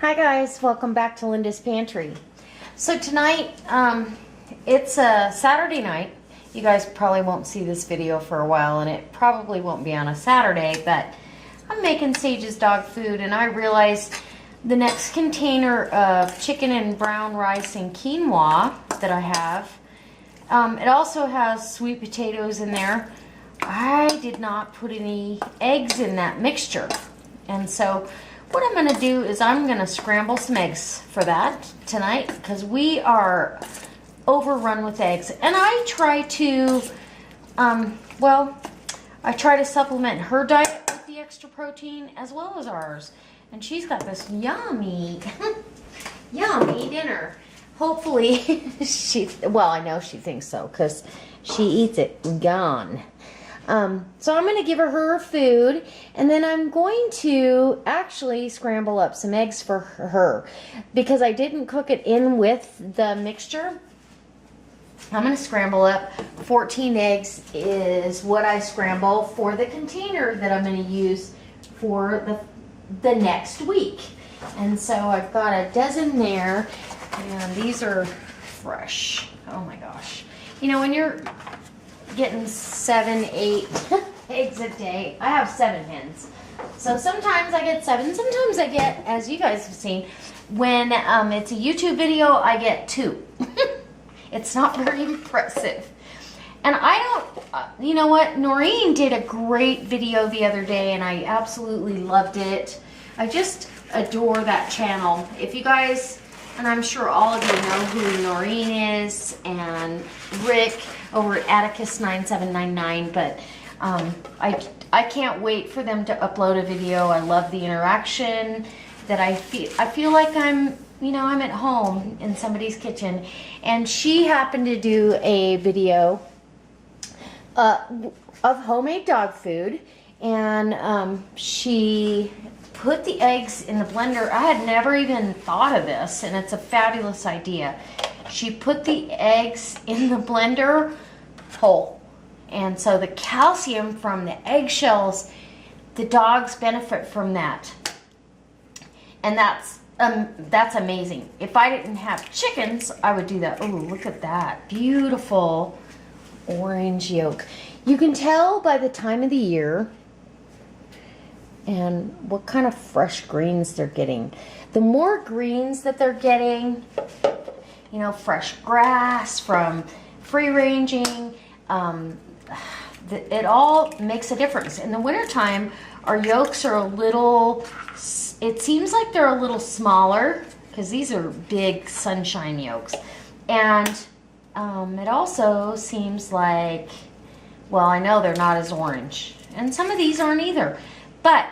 Hi guys, welcome back to Linda's Pantry. So tonight, it's a Saturday night. You guys probably won't see this video for a while, and it probably won't be on a Saturday, but I'm making Sage's dog food, and I realized the next container of chicken and brown rice and quinoa that I have, it also has sweet potatoes in there. I did not put any eggs in that mixture, and so what I'm going to do is I'm going to scramble some eggs for that tonight because we are overrun with eggs. And I try to, I try to supplement her diet with the extra protein as well as ours. And she's got this yummy, yummy dinner. Hopefully, I know she thinks so because she eats it gone. So I'm going to give her food, and then I'm going to actually scramble up some eggs for her because I didn't cook it in with the mixture. I'm going to scramble up 14 eggs is what I scramble for the container that I'm going to use for the next week. And so I've got a dozen there, and these are fresh. Oh my gosh. You know, when you're getting 7, 8 eggs a day. I have 7 hens. So sometimes I get 7, sometimes I get, as you guys have seen, when it's a YouTube video, I get 2. It's not very impressive. And I don't, you know what, Noreen did a great video the other day and I absolutely loved it. I just adore that channel. If you guys, and I'm sure all of you know who Noreen is, and Rick over at Atticus9799, but I can't wait for them to upload a video. I love the interaction that I feel like I'm at home in somebody's kitchen. And she happened to do a video of homemade dog food, and she put the eggs in the blender. I had never even thought of this, and it's a fabulous idea. She put the eggs in the blender whole, and so the calcium from the eggshells, the dogs benefit from that, and that's amazing. If I didn't have chickens, I would do that. Oh, look at that beautiful orange yolk. You can tell by the time of the year and what kind of fresh greens they're getting. The more greens that they're getting, you know, fresh grass from free ranging, it all makes a difference. In the wintertime, our yolks are a little, it seems like they're a little smaller because these are big sunshine yolks. And it also seems like, well, I know they're not as orange. And some of these aren't either. But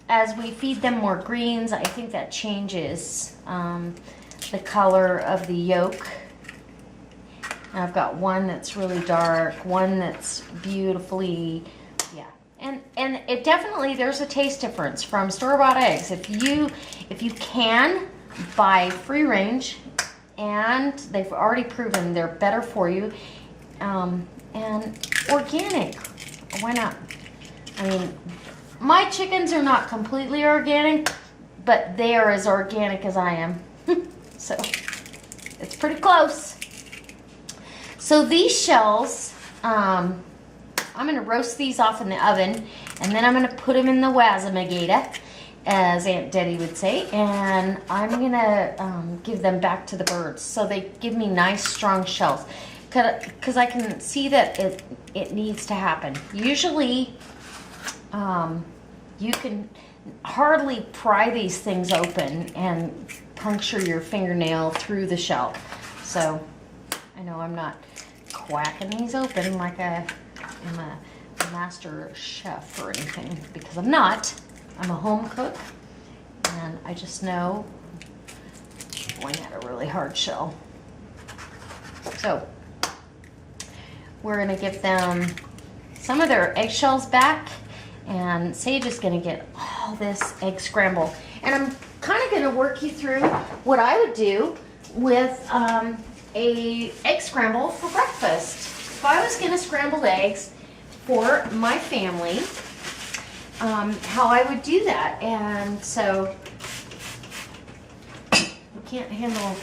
as we feed them more greens, I think that changes the color of the yolk. And I've got one that's really dark, one that's beautifully, yeah. And it definitely, there's a taste difference from store-bought eggs. If you can buy free range, and they've already proven they're better for you, and organic, why not? I mean, my chickens are not completely organic, but they are as organic as I am. So it's pretty close. So these shells, I'm going to roast these off in the oven, and then I'm going to put them in the Wazamagata, as Aunt Deddy would say, and I'm going to give them back to the birds so they give me nice strong shells, because I can see that it needs to happen. Usually you can hardly pry these things open and puncture your fingernail through the shell. So I know I'm not quacking these open like I'm a master chef or anything, because I'm not. I'm a home cook, and I just know going at a really hard shell. So we're going to give them some of their eggshells back, and Sage is going to get all this egg scramble. And I'm kind of going to work you through what I would do with a egg scramble for breakfast. If I was going to scramble eggs for my family, how I would do that. And so can't handle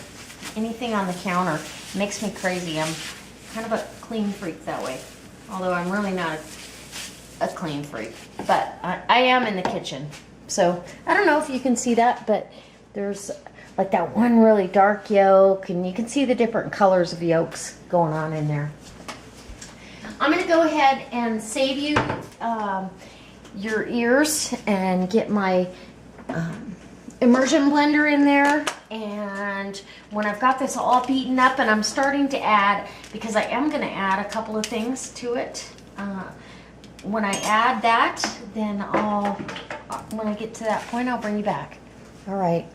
anything on the counter. It makes me crazy. I'm kind of a clean freak that way. Although I'm really not a clean freak. But I am in the kitchen. So I don't know if you can see that, but there's like that one really dark yolk, and you can see the different colors of yolks going on in there. I'm going to go ahead and save you your ears and get my immersion blender in there. And when I've got this all beaten up, and I'm starting to add, because I am going to add a couple of things to it. When I add that, then when I get to that point, I'll bring you back. All right.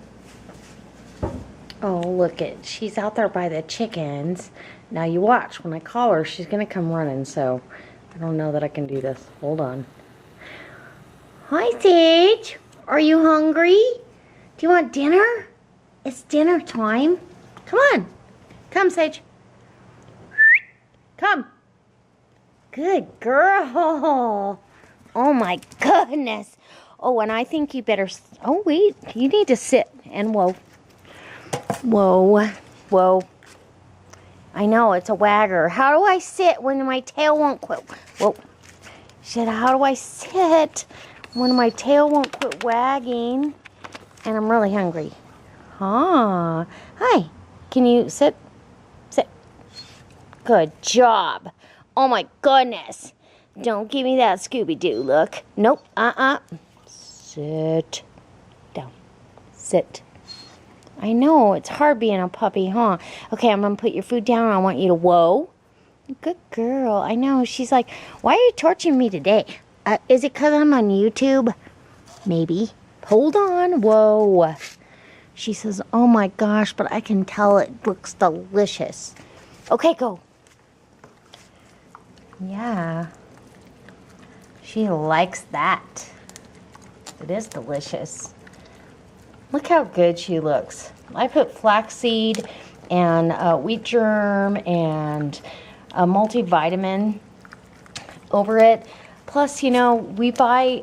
Oh, look it. She's out there by the chickens. Now you watch. When I call her, she's going to come running, so I don't know that I can do this. Hold on. Hi, Sage. Are you hungry? Do you want dinner? It's dinner time. Come on. Come, Sage. Come. Good girl. Oh, my goodness. Oh, and I think you better... Oh, wait. You need to sit. And whoa. Whoa. Whoa. I know, it's a wagger. How do I sit when my tail won't quit? Whoa. Shit, how do I sit when my tail won't quit wagging and I'm really hungry? Huh. Hi. Can you sit? Sit. Good job. Oh my goodness. Don't give me that Scooby-Doo look. Nope. Sit. Down. Sit. I know, it's hard being a puppy, huh? Okay, I'm going to put your food down, and I want you to, whoa. Good girl. I know. She's like, why are you torturing me today? Is it because I'm on YouTube? Maybe. Hold on. Whoa. She says, oh my gosh, but I can tell it looks delicious. Okay, go. Yeah. She likes that. It is delicious. Look how good she looks. I put flaxseed and wheat germ and a multivitamin over it. Plus, you know, we buy,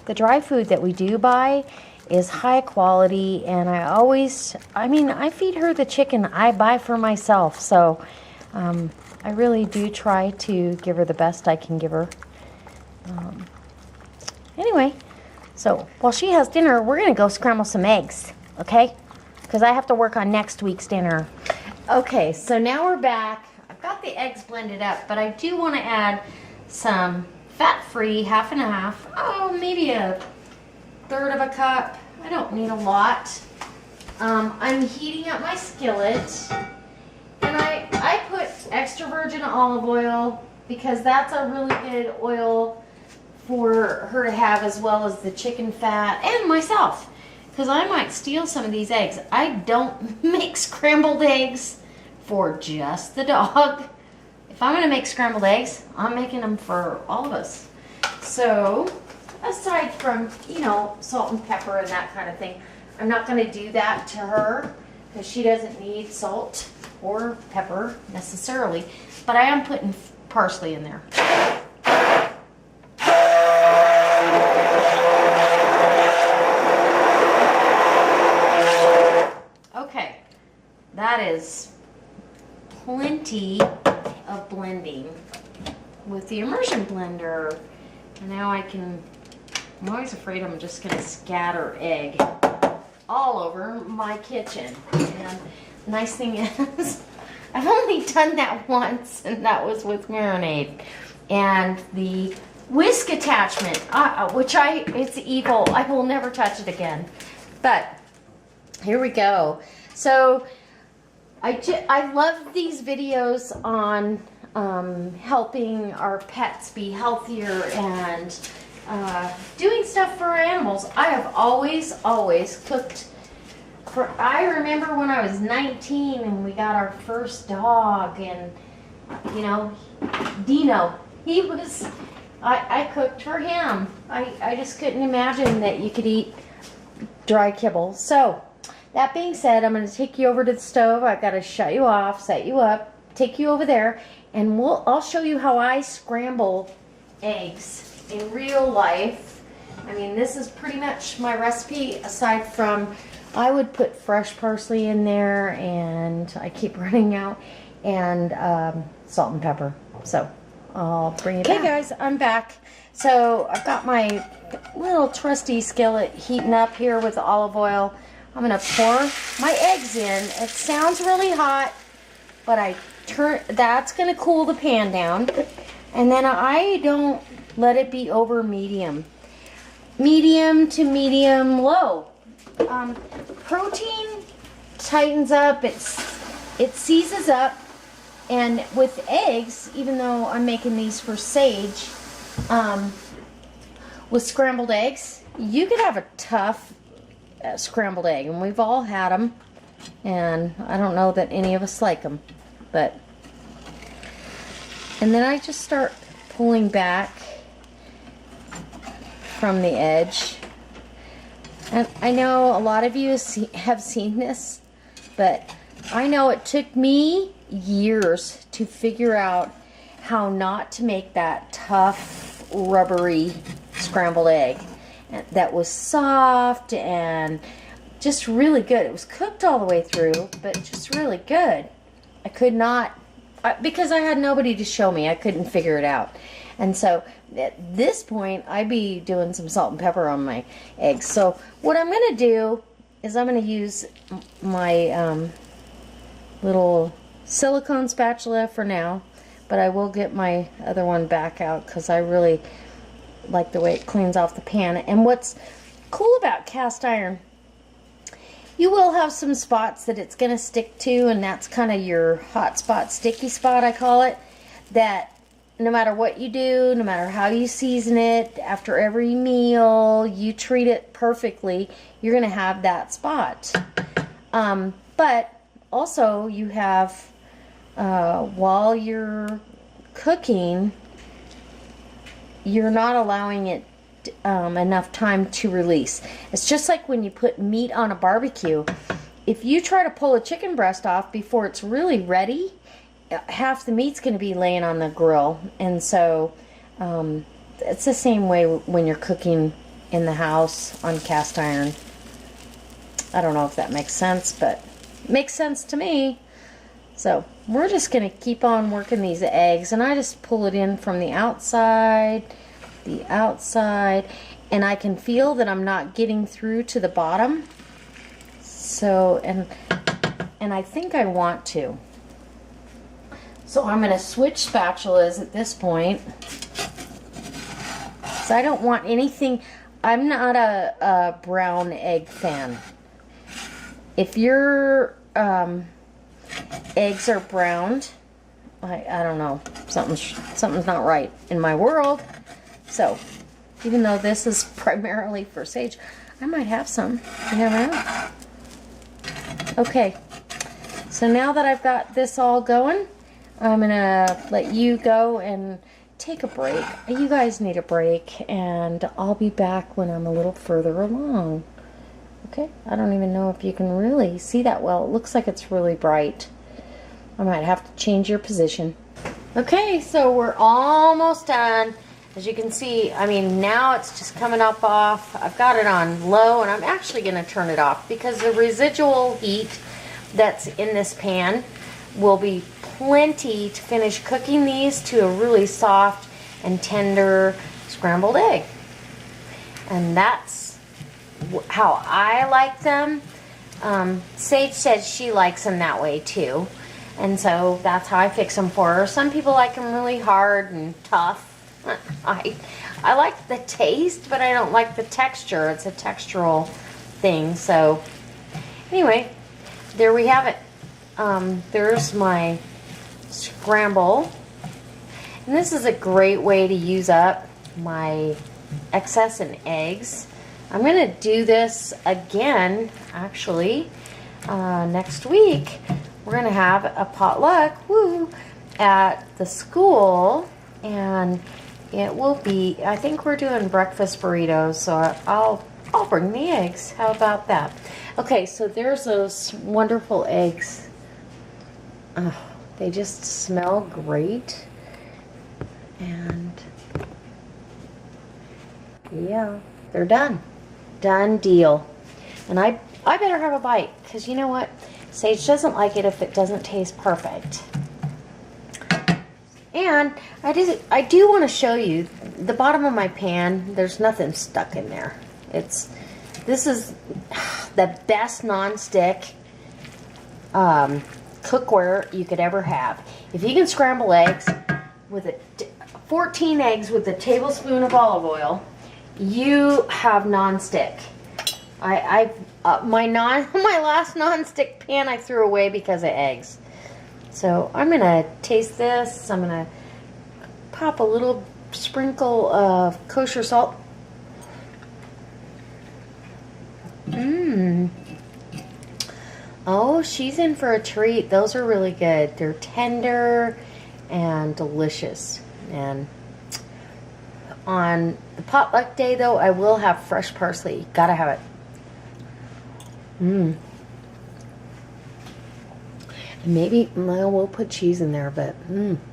the dry food that we do buy is high quality, and I feed her the chicken I buy for myself. So I really do try to give her the best I can give her. Anyway. So, while she has dinner, we're going to go scramble some eggs, okay? Because I have to work on next week's dinner. Okay, so now we're back. I've got the eggs blended up, but I do want to add some fat-free, half and half. Oh, maybe a third of a cup. I don't need a lot. I'm heating up my skillet. And I put extra virgin olive oil because that's a really good oil for her to have, as well as the chicken fat and myself, because I might steal some of these eggs. I don't make scrambled eggs for just the dog. If I'm going to make scrambled eggs, I'm making them for all of us. So aside from, you know, salt and pepper and that kind of thing, I'm not going to do that to her because she doesn't need salt or pepper necessarily, but I am putting parsley in there. Okay, that is plenty of blending with the immersion blender. And now I'm always afraid I'm just going to scatter egg all over my kitchen. And the nice thing is, I've only done that once, and that was with marinade. And the whisk attachment, it's evil. I will never touch it again. But here we go. So I love these videos on helping our pets be healthier and doing stuff for our animals. I have always cooked I remember when I was 19 and we got our first dog, and you know, Dino, I cooked for him. I just couldn't imagine that you could eat dry kibble. So that being said, I'm going to take you over to the stove. I've got to shut you off, set you up, take you over there, and I'll show you how I scramble eggs in real life. I mean, this is pretty much my recipe, aside from I would put fresh parsley in there, and I keep running out, and salt and pepper. So I'll bring it back. Okay guys, I'm back. So I've got my little trusty skillet heating up here with the olive oil. I'm gonna pour my eggs in. It sounds really hot, but that's gonna cool the pan down. And then I don't let it be over medium. Medium to medium low. Protein tightens up, it seizes up, and with eggs, even though I'm making these for Sage, with scrambled eggs, you could have a tough scrambled egg, and we've all had them, and I don't know that any of us like them, but, and then I just start pulling back from the edge. And I know a lot of you have seen this, but I know it took me years to figure out how not to make that tough, rubbery scrambled egg that was soft and just really good. It was cooked all the way through, but just really good. I could not, because I had nobody to show me, I couldn't figure it out. And so at this point, I'd be doing some salt and pepper on my eggs. So what I'm going to do is I'm going to use my little silicone spatula for now, but I will get my other one back out because I really like the way it cleans off the pan. And what's cool about cast iron, you will have some spots that it's going to stick to, and that's kind of your hot spot, sticky spot, I call it, that no matter what you do, no matter how you season it, after every meal, you treat it perfectly, you're going to have that spot. But also you have, while you're cooking, you're not allowing it enough time to release. It's just like when you put meat on a barbecue. If you try to pull a chicken breast off before it's really ready, half the meat's going to be laying on the grill. And so it's the same way when you're cooking in the house on cast iron. I don't know if that makes sense, but it makes sense to me. So we're just going to keep on working these eggs, and I just pull it in from the outside, and I can feel that I'm not getting through to the bottom. So, and I think I want to. So I'm going to switch spatulas at this point. So I don't want anything, I'm not a brown egg fan. If your eggs are browned, I don't know, something's not right in my world. So even though this is primarily for Sage, I might have some, you never know. Okay, so now that I've got this all going, I'm gonna let you go and take a break. You guys need a break, and I'll be back when I'm a little further along. Okay, I don't even know if you can really see that well. It looks like it's really bright. I might have to change your position. Okay, so we're almost done. As you can see, I mean, now it's just coming up off. I've got it on low, and I'm actually gonna turn it off because the residual heat that's in this pan will be plenty to finish cooking these to a really soft and tender scrambled egg. And that's how I like them. Sage says she likes them that way too, and so that's how I fix them for her. Some people like them really hard and tough. I like the taste, but I don't like the texture. It's a textural thing. So anyway, there we have it. There's my scramble, and this is a great way to use up my excess in eggs. I'm gonna do this again actually next week. We're gonna have a potluck at the school, and it will be, I think we're doing breakfast burritos, so I'll bring the eggs. How about that? Okay, so there's those wonderful eggs. Oh, they just smell great, and yeah, they're done. Done deal. And I better have a bite, because you know what? Sage doesn't like it if it doesn't taste perfect. And I do want to show you the bottom of my pan. There's nothing stuck in there. This is the best non-stick cookware you could ever have. If you can scramble eggs with 14 eggs with a tablespoon of olive oil, you have non-stick. My last non-stick pan I threw away because of eggs. So I'm gonna taste this. I'm gonna pop a little sprinkle of kosher salt. Oh, she's in for a treat. Those are really good. They're tender and delicious. And on the potluck day, though, I will have fresh parsley. Gotta have it. And maybe we'll put cheese in there, but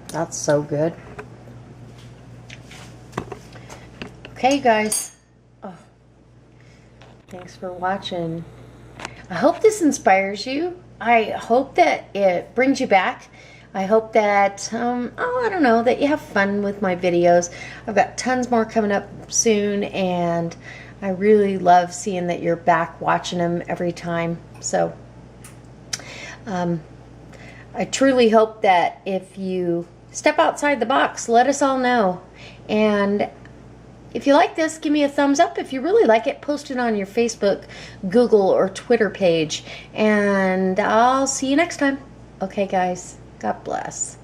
that's so good. Okay, you guys. Oh, thanks for watching. I hope this inspires you. I hope that it brings you back. I hope that, I don't know, that you have fun with my videos. I've got tons more coming up soon, and I really love seeing that you're back watching them every time. So, I truly hope that if you step outside the box, let us all know. And if you like this, give me a thumbs up. If you really like it, post it on your Facebook, Google, or Twitter page. And I'll see you next time. Okay, guys. God bless.